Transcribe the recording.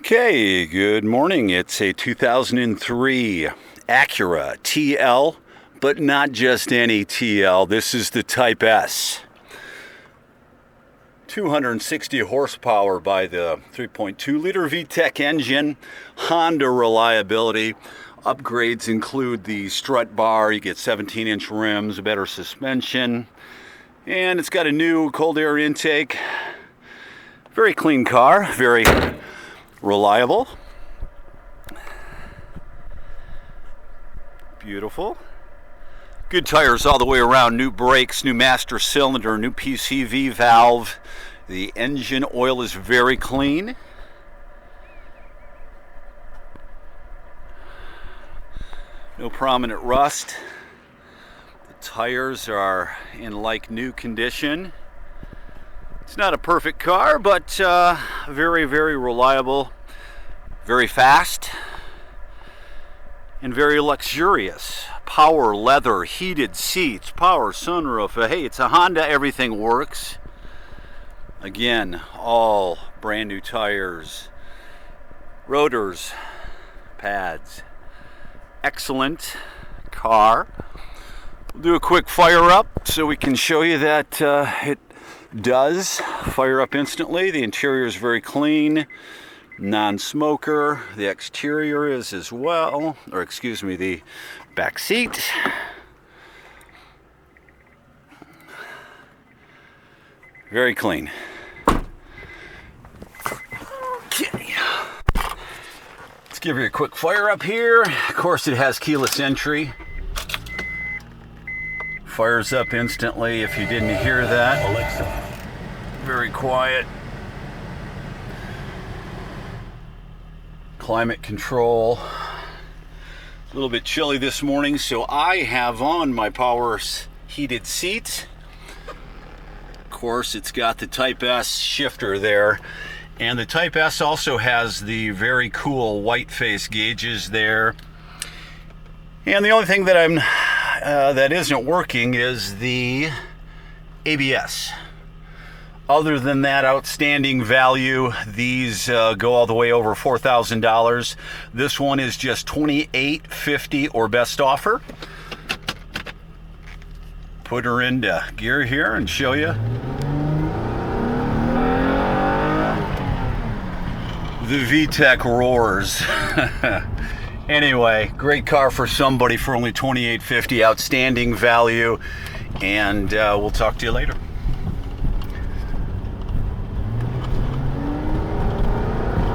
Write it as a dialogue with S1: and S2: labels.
S1: Okay, good morning. It's a 2003 Acura TL, but not just any TL. This is the Type S. 260 horsepower by the 3.2 liter VTEC engine. Honda reliability. Upgrades include the strut bar. You get 17-inch rims, a better suspension, and it's got a new cold air intake. Very clean car, very reliable. Beautiful. Good tires all the way around. New brakes, new master cylinder, new PCV valve. The engine oil is very clean. No prominent rust. The tires are in like new condition. It's not a perfect car, but very, very reliable, very fast, and very luxurious. Power leather, heated seats, power sunroof. Hey, it's a Honda, everything works. Again, all brand new tires, rotors, pads. Excellent car. We'll do a quick fire up so we can show you that it does fire up instantly. The interior is very clean, non-smoker. The exterior is as well, or excuse me, the back seat. Very clean. Okay. Let's give you a quick fire up here. Of course, it has keyless entry. Fires up instantly if you didn't hear that. Alexa. Very quiet. Climate control. A little bit chilly this morning, so I have on my power heated seat. Of course, it's got the Type S shifter there. And the Type S also has the very cool white face gauges there. And the only thing that that isn't working is the ABS. Other than that, outstanding value. These go all the way over $4,000. This one is just $2,850 or best offer. Put her into gear here and show you. The VTEC roars. Anyway, great car for somebody for only $2,850. Outstanding value. And we'll talk to you later.